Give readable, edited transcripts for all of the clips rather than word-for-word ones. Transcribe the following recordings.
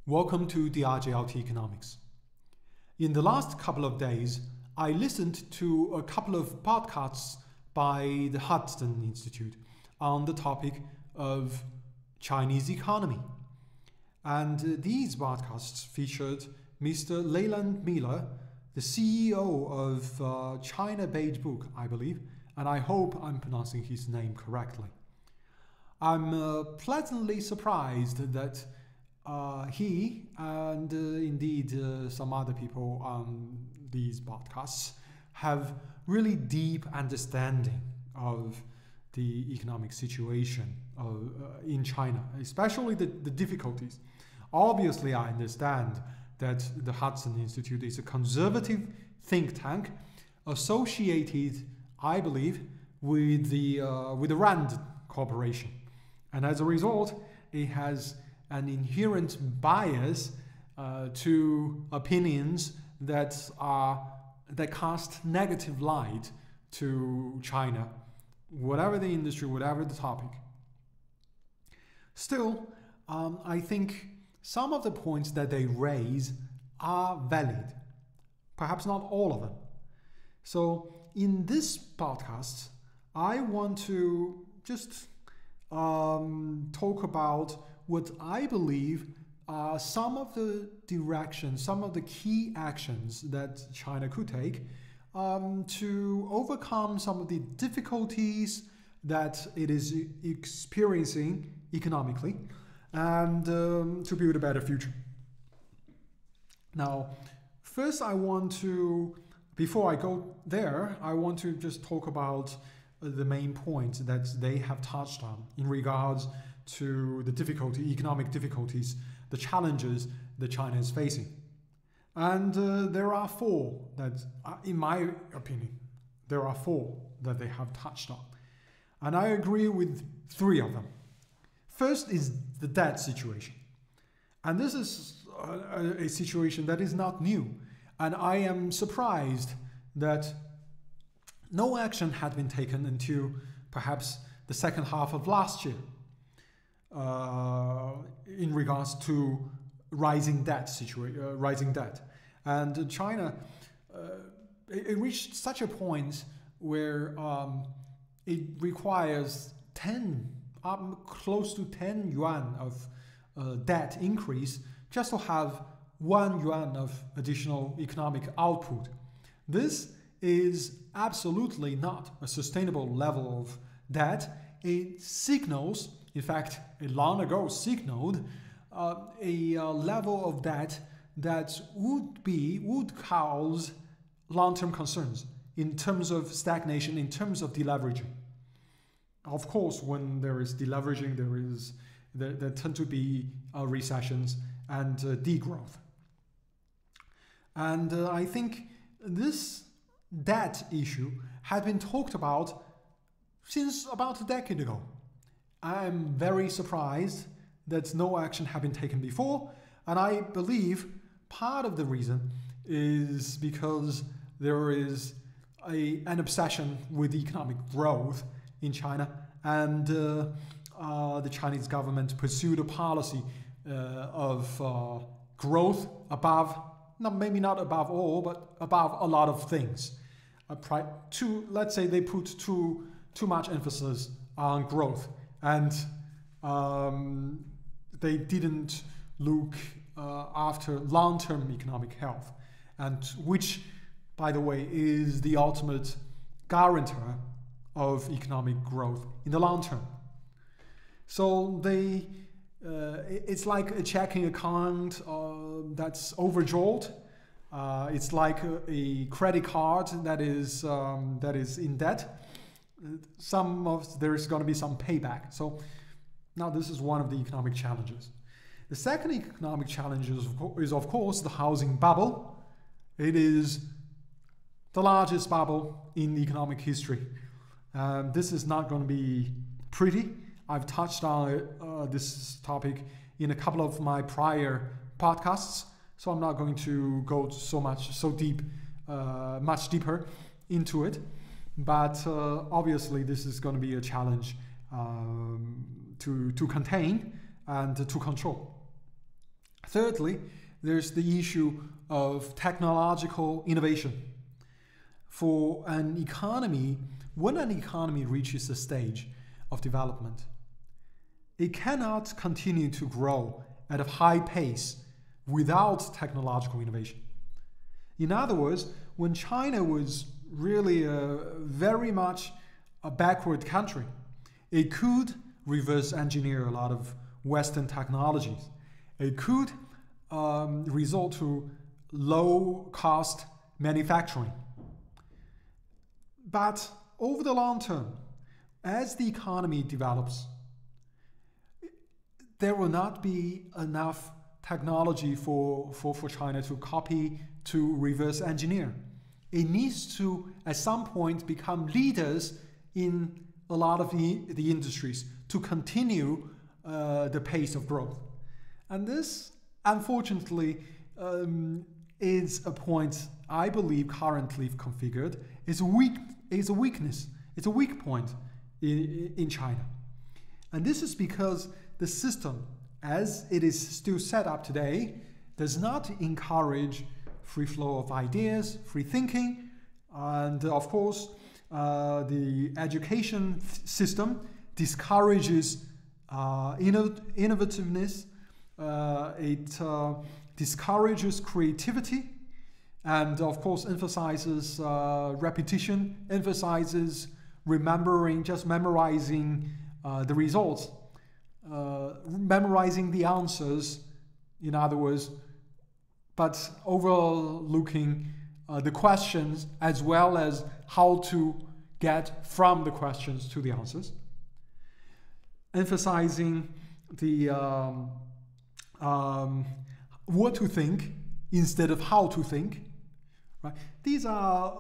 Welcome to the RJLT Economics. In the last couple of days, I listened to a couple of podcasts by the Hudson Institute on the topic of Chinese economy. And these podcasts featured Mr. Leland, the CEO of China Beige Book, I believe, and I hope I'm pronouncing his name correctly. I'm pleasantly surprised that he and indeed some other people on these podcasts have really deep understanding of the economic situation in China, especially the difficulties. Obviously, I understand that the Hudson Institute is a conservative think tank associated, I believe, with the Rand Corporation, and as a result, it has an inherent bias to opinions that cast negative light to China, whatever the industry, whatever the topic. Still, I think some of the points that they raise are valid, perhaps not all of them. So in this podcast, I want to just talk about what I believe are some of the directions, some of the key actions that China could take to overcome some of the difficulties that it is experiencing economically and to build a better future. Now, first before I go there, I want to just talk about the main points that they have touched on in regards to the economic difficulties, the challenges that China is facing. And there are four that, in my opinion, that they have touched on. And I agree with three of them. First is the debt situation. And this is a situation that is not new. And I am surprised that no action had been taken until perhaps the second half of last year in regards to rising debt. And China, it reached such a point where it requires close to 10 yuan of debt increase just to have 1 yuan of additional economic output. This is absolutely not a sustainable level of debt. It signals, in fact, it long ago signaled a level of debt that would cause long-term concerns in terms of stagnation, in terms of deleveraging. Of course, when there is deleveraging, there tend to be recessions and degrowth. And I think this debt issue had been talked about since about a decade ago. I'm very surprised that no action had been taken before, and I believe part of the reason is because there is an obsession with economic growth in China, and the Chinese government pursued a policy of growth above, maybe not above all, but above a lot of things. Let's say they put too much emphasis on growth, and they didn't look after long-term economic health, and which, by the way, is the ultimate guarantor of economic growth in the long term. So it's like a checking account that's overdrawn. It's like a credit card that is in debt. There is going to be some payback. So now this is one of the economic challenges. The second economic challenge is of course the housing bubble. It is the largest bubble in economic history. This is not going to be pretty. I've touched on this topic in a couple of my prior podcasts, so I'm not going to go much deeper into it. But obviously, this is going to be a challenge to contain and to control. Thirdly, there's the issue of technological innovation. For an economy, when an economy reaches a stage of development, it cannot continue to grow at a high pace without technological innovation. In other words, when China was really very much a backward country, it could reverse engineer a lot of Western technologies. It could result to low-cost manufacturing. But over the long term, as the economy develops, there will not be enough technology for China to copy, to reverse engineer. It needs to, at some point, become leaders in a lot of the industries to continue the pace of growth. And this, unfortunately, is a point I believe currently configured is a weakness. It's a weak point in China. And this is because the system, as it is still set up today, does not encourage free flow of ideas, free thinking, and of course, the education system discourages innovativeness. It discourages creativity, and of course emphasizes repetition, emphasizes memorizing the results, memorizing the answers, in other words, but overlooking the questions as well as how to get from the questions to the answers, emphasizing the what to think instead of how to think. Right? These are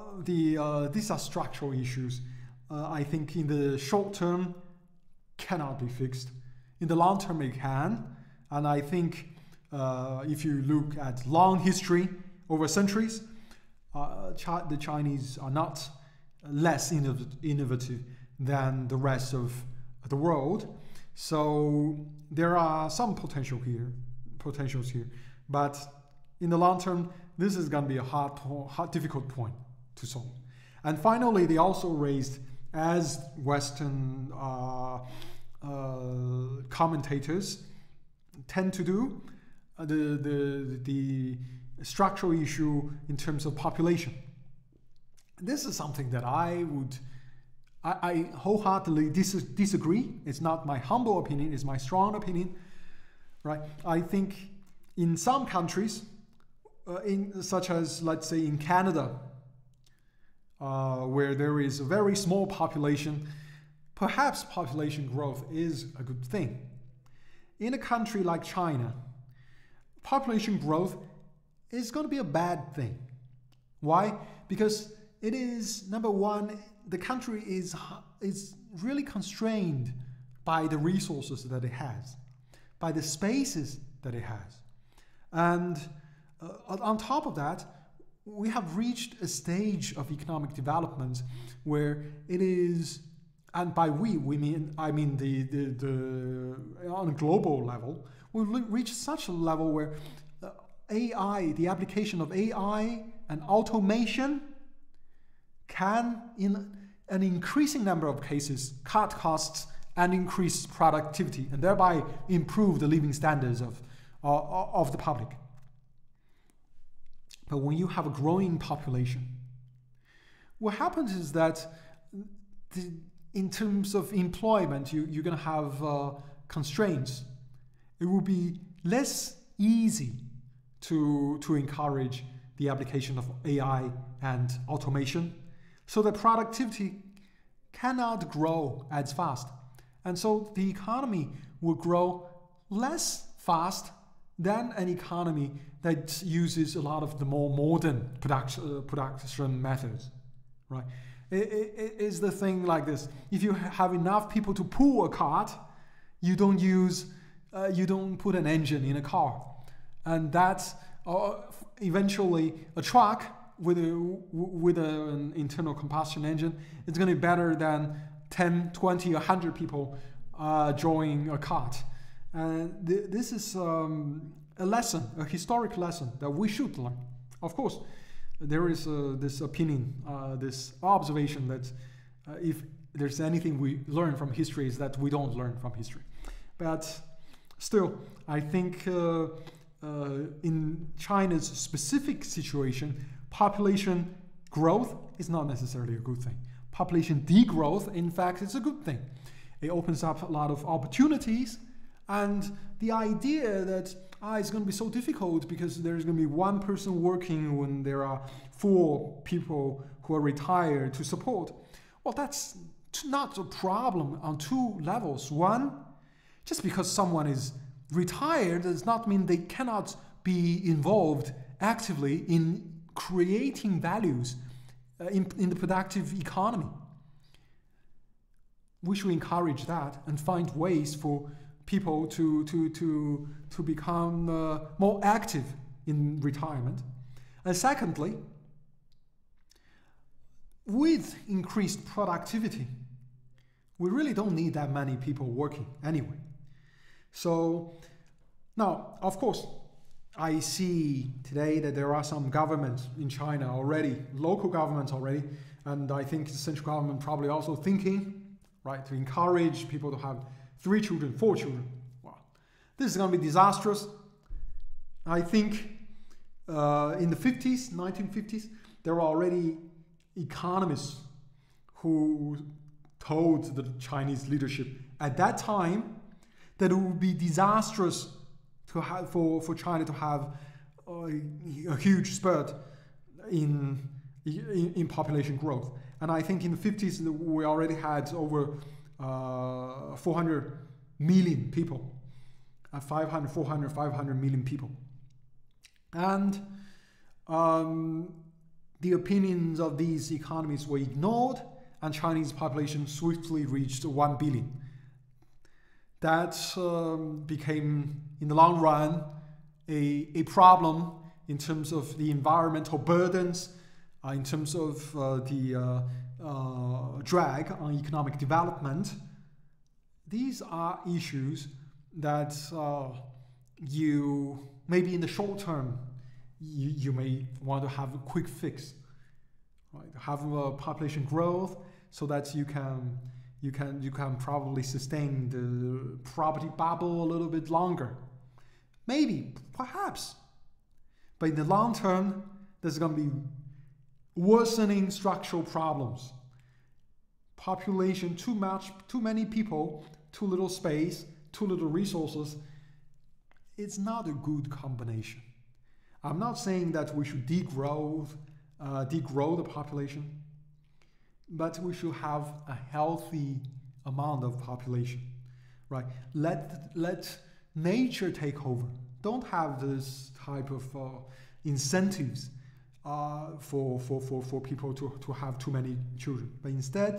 structural issues. I think in the short term cannot be fixed. In the long term it can, and I think if you look at long history over centuries, the Chinese are not less innovative than the rest of the world. So there are some potentials here, but in the long term, this is going to be a difficult point to solve. And finally, they also raised, as Western commentators tend to do, the structural issue in terms of population. This is something that I wholeheartedly disagree. It's not my humble opinion, it's my strong opinion. Right? I think in some countries, such as, let's say, in Canada, where there is a very small population, perhaps population growth is a good thing. In a country like China, population growth is going to be a bad thing. Why? Because it is, number one, the country is really constrained by the resources that it has, by the spaces that it has. And on top of that, we have reached a stage of economic development where it is, and by I mean on a global level, we've reached such a level where AI, the application of AI and automation can, in an increasing number of cases, cut costs and increase productivity, and thereby improve the living standards of the public. But when you have a growing population, what happens is that in terms of employment, you're going to have constraints. It will be less easy to encourage the application of AI and automation, so that productivity cannot grow as fast. And so the economy will grow less fast than an economy that uses a lot of the more modern production methods, right? It is the thing like this. If you have enough people to pull a cart, you don't put an engine in a car. And that's eventually a truck with an internal combustion engine, it's going to be better than 10, 20, 100 people drawing a cart. And this is a lesson, a historic lesson that we should learn. Of course, there is this opinion, this observation that if there's anything we learn from history is that we don't learn from history. But still, I think in China's specific situation, population growth is not necessarily a good thing. Population degrowth, in fact, is a good thing. It opens up a lot of opportunities, and the idea that it's going to be so difficult because there's going to be one person working when there are 4 people who are retired to support. Well, that's not a problem on 2 levels. One, just because someone is retired does not mean they cannot be involved actively in creating values in the productive economy. We should encourage that and find ways for people to become more active in retirement. And secondly, with increased productivity, we really don't need that many people working anyway. So now, of course, I see today that there are some governments in China already, local governments already, and I think the central government probably also thinking, right, to encourage people to have 3 children, 4 children. Wow, this is going to be disastrous. I think in the 50s, 1950s, there were already economists who told the Chinese leadership at that time that it would be disastrous to have, for China to have a huge spurt in population growth. And I think in the 50s we already had over 400 million people, 500 million people. And the opinions of these economies were ignored, and Chinese population swiftly reached 1 billion. That became, in the long run, a problem in terms of the environmental burdens, in terms of the drag on economic development. These are issues that you, maybe in the short term, you may want to have a quick fix, right? Have a population growth so that you can probably sustain the property bubble a little bit longer. Maybe, perhaps. But in the long term, there's going to be worsening structural problems. Population, too many people, too little space, too little resources. It's not a good combination. I'm not saying that we should degrow the population, but we should have a healthy amount of population, right? Let nature take over. Don't have this type of incentives for people to have too many children. But instead,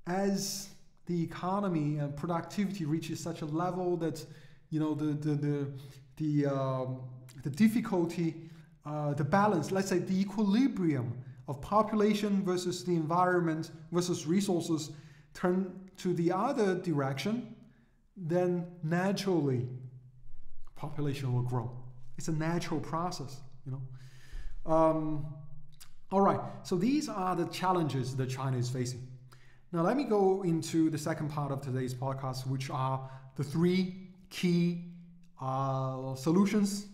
as the economy and productivity reaches such a level that, the difficulty, the balance, let's say the equilibrium of population versus the environment versus resources turn to the other direction, then naturally population will grow. It's a natural process, All right, so these are the challenges that China is facing. Now let me go into the second part of today's podcast, which are the 3 key solutions,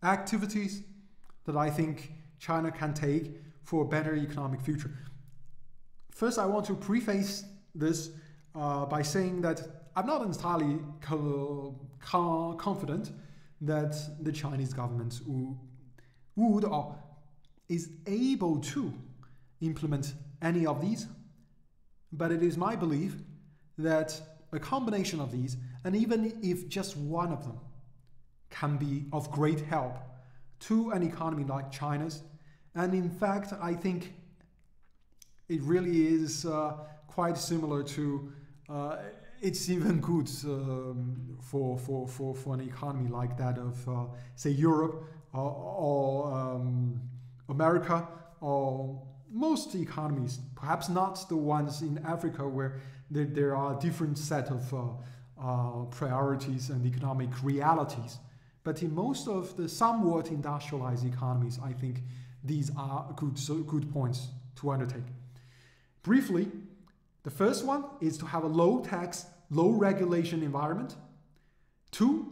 activities that I think China can take for a better economic future. First, I want to preface this by saying that I'm not entirely confident that the Chinese government would or is able to implement any of these, but it is my belief that a combination of these, and even if just one of them, can be of great help to an economy like China's. And in fact, I think it really is quite similar to, it's even good for an economy like that of, say, Europe or America, or most economies, perhaps not the ones in Africa where there are different set of priorities and economic realities. But in most of the somewhat industrialized economies, I think these are good points to undertake. Briefly, the first one is to have a low tax, low regulation environment. 2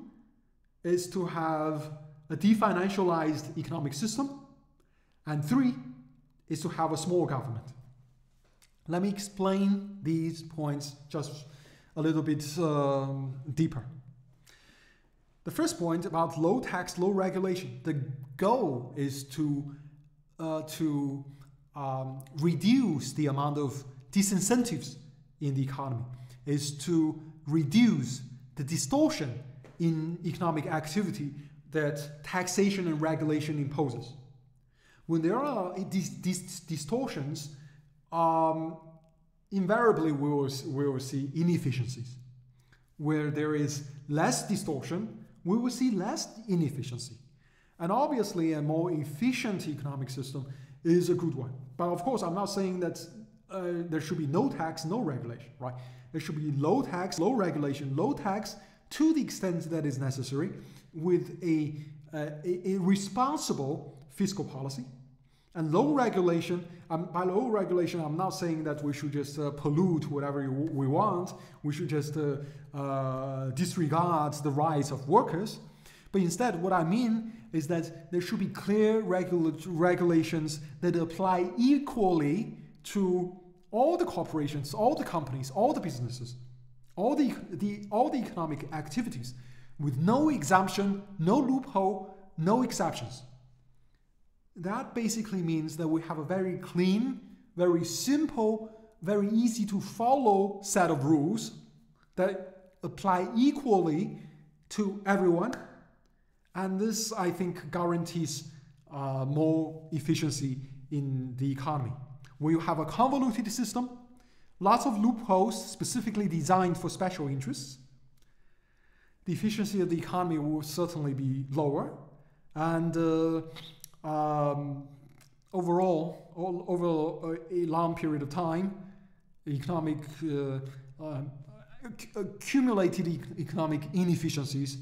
is to have a de-financialized economic system. And 3 is to have a small government. Let me explain these points just a little bit deeper. The first point about low tax, low regulation. The goal is to reduce the amount of disincentives in the economy, is to reduce the distortion in economic activity that taxation and regulation imposes. When there are these distortions, invariably we will see inefficiencies. Where there is less distortion, we will see less inefficiency. And obviously a more efficient economic system is a good one. But of course, I'm not saying that there should be no tax, no regulation, right? There should be low tax, low regulation, low tax to the extent that is necessary with a responsible fiscal policy. And low regulation, by low regulation, I'm not saying that we should just pollute whatever we want. We should just disregard the rights of workers. But instead, what I mean is that there should be clear regulations that apply equally to all the corporations, all the companies, all the businesses, all the economic activities, with no exemption, no loophole, no exceptions. That basically means that we have a very clean, very simple, very easy to follow set of rules that apply equally to everyone. And this, I think, guarantees more efficiency in the economy. We have a convoluted system, lots of loopholes specifically designed for special interests. The efficiency of the economy will certainly be lower. And overall, over a long period of time, accumulated economic inefficiencies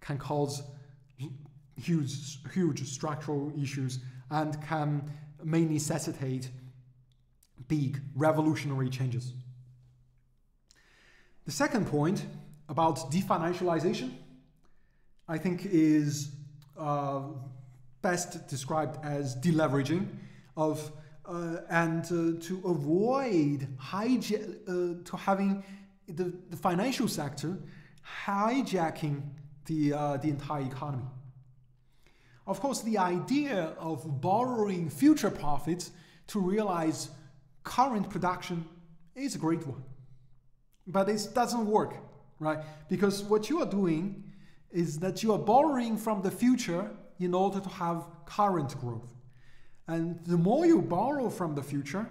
can cause huge structural issues and may necessitate big revolutionary changes. The second point about de-financialization, I think, is best described as deleveraging of to avoid having the financial sector hijacking the entire economy. Of course, the idea of borrowing future profits to realize current production is a great one, but it doesn't work, right? Because what you are doing is that you are borrowing from the future in order to have current growth. And the more you borrow from the future,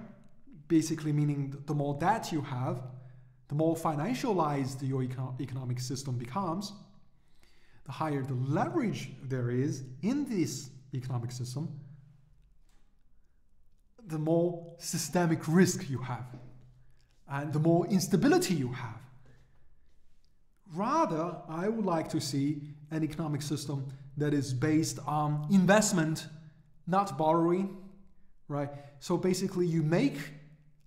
basically meaning the more debt you have, the more financialized your economic system becomes, the higher the leverage there is in this economic system, the more systemic risk you have, and the more instability you have. Rather, I would like to see an economic system that is based on investment, not borrowing, right? So basically you make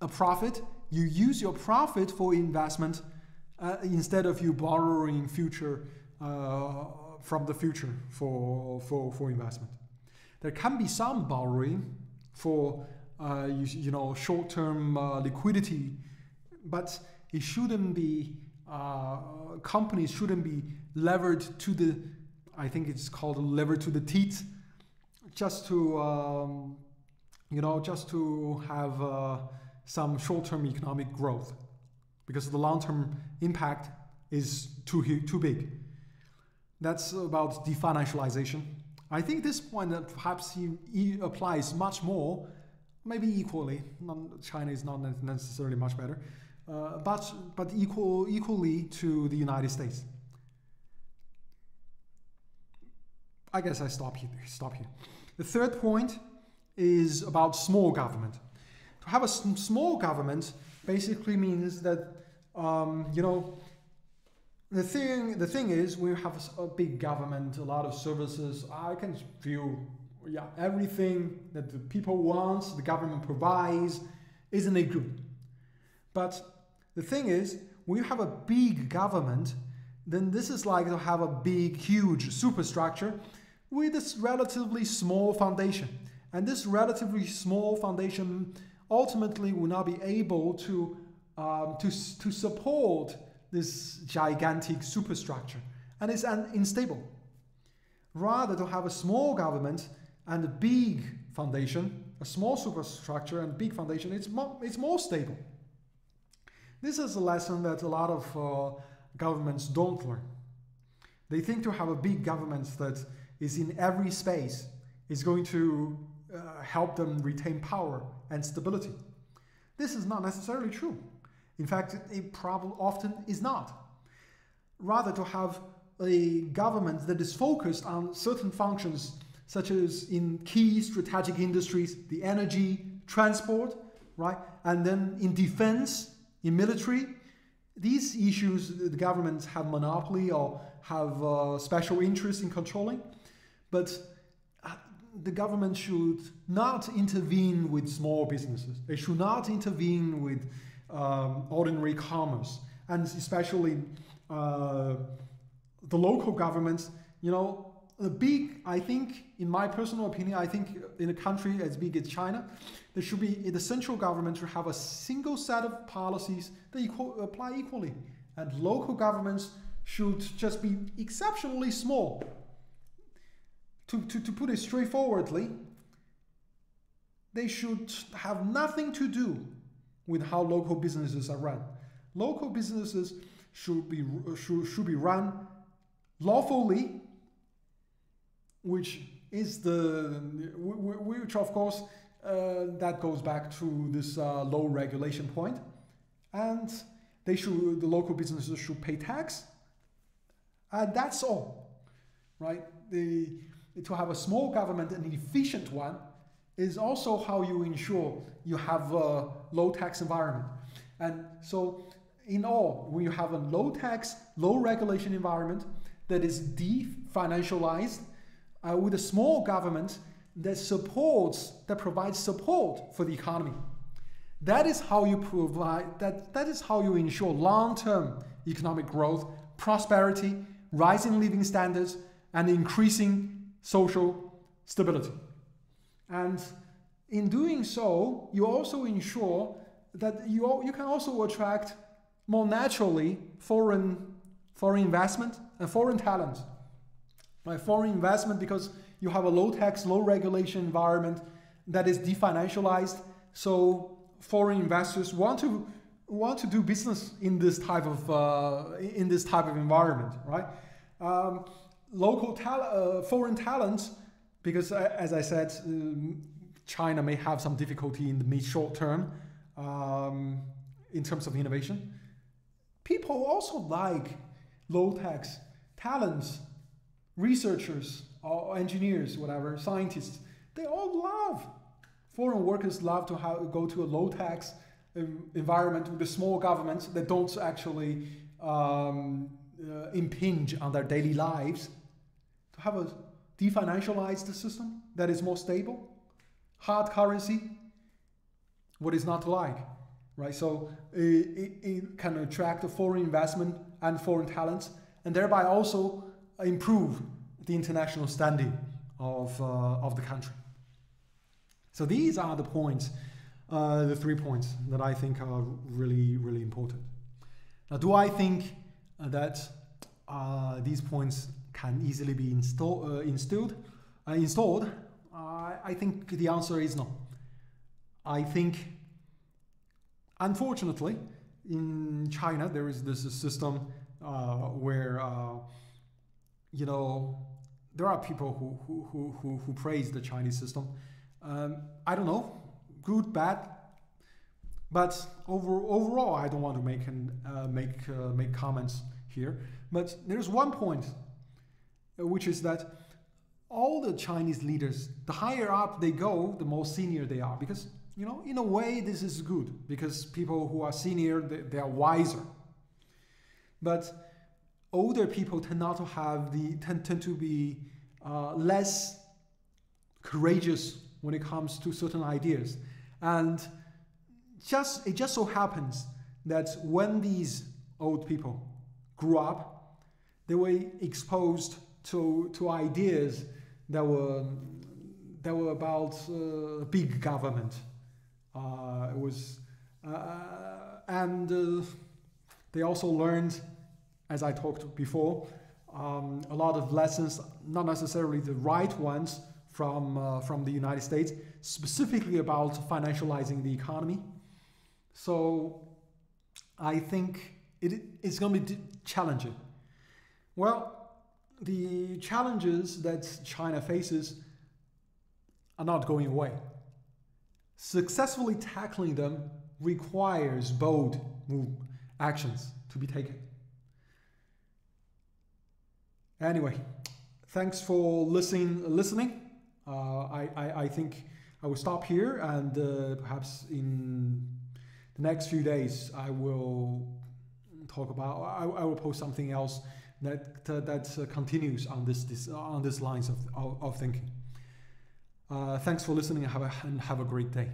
a profit, you use your profit for investment instead of you borrowing future from the future for investment. There can be some borrowing for short-term liquidity, but it shouldn't be companies shouldn't be levered to the, I think it's called levered to the teeth, just to just to have some short-term economic growth, because the long-term impact is too big. That's about de-financialization. I think this point that perhaps he applies much more, maybe equally. China is not necessarily much better, but equally to the United States. I guess I stop here. The third point is about small government. To have a small government basically means that the thing is, we have a big government, a lot of services. I can feel, yeah, everything that the people want, the government provides, isn't it good? But the thing is, when you have a big government, then this is like to have a big, huge superstructure with this relatively small foundation. And this relatively small foundation ultimately will not be able to support this gigantic superstructure, and it's unstable. Rather to have a small government and a big foundation, a small superstructure and big foundation, it's more stable. This is a lesson that a lot of governments don't learn. They think to have a big government that is in every space is going to help them retain power and stability. This is not necessarily true. In fact, it probably often is not. Rather, to have a government that is focused on certain functions, such as in key strategic industries, the energy, transport, right? And then in defense, in military, these issues the governments have monopoly or have special interest in controlling. But the government should not intervene with small businesses. It should not intervene with ordinary commerce, and especially the local governments. You know, I think, in my personal opinion, I think in a country as big as China, there should be, the central government should have a single set of policies that apply equally, and local governments should just be exceptionally small. To put it straightforwardly, they should have nothing to do with how local businesses are run. Local businesses should be run lawfully, which of course that goes back to this low regulation point, and the local businesses should pay tax, and that's all, right? To have a small government, an efficient one, is also how you ensure you have a low tax environment. And so in all, when you have a low tax, low regulation environment that is de-financialized, with a small government that provides support for the economy, that is how you that is how you ensure long-term economic growth, prosperity, rising living standards, and increasing social stability. And in doing so, you also ensure that you can also attract more naturally foreign investment and foreign talent. Right? Foreign investment, because you have a low tax, low regulation environment that is definancialized. So foreign investors want to do business in this type of environment, right? Foreign talents, because as I said, China may have some difficulty in the mid-short term in terms of innovation. People also like low-tax talents, researchers or engineers, whatever, scientists. They all love, foreign workers love to go to a low-tax environment with a small governments that don't actually impinge on their daily lives. To have a de-financialized system that is more stable, hard currency, what is not to like, right? So it can attract foreign investment and foreign talents, and thereby also improve the international standing of the country. So these are the points, the 3 points that I think are really, really important. Now, do I think that these points can easily be installed? I think the answer is no. I think, unfortunately, in China there is this system where there are people who praise the Chinese system. I don't know, good, bad, but overall I don't want to make comments here. But there's one point, which is that all the Chinese leaders, the higher up they go, the more senior they are. Because, in a way, this is good, because people who are senior, they are wiser. But older people tend not to have tend to be less courageous when it comes to certain ideas. And it just so happens that when these old people grew up, they were exposed to ideas that were about big government. They also learned, as I talked before, a lot of lessons, not necessarily the right ones, from the United States, specifically about financializing the economy. So I think it's going to be challenging. Well, the challenges that China faces are not going away. Successfully tackling them requires bold actions to be taken. Anyway, thanks for listening. I think I will stop here, and perhaps in the next few days I will post something else that continues on this lines of thinking. Thanks for listening, and have a great day.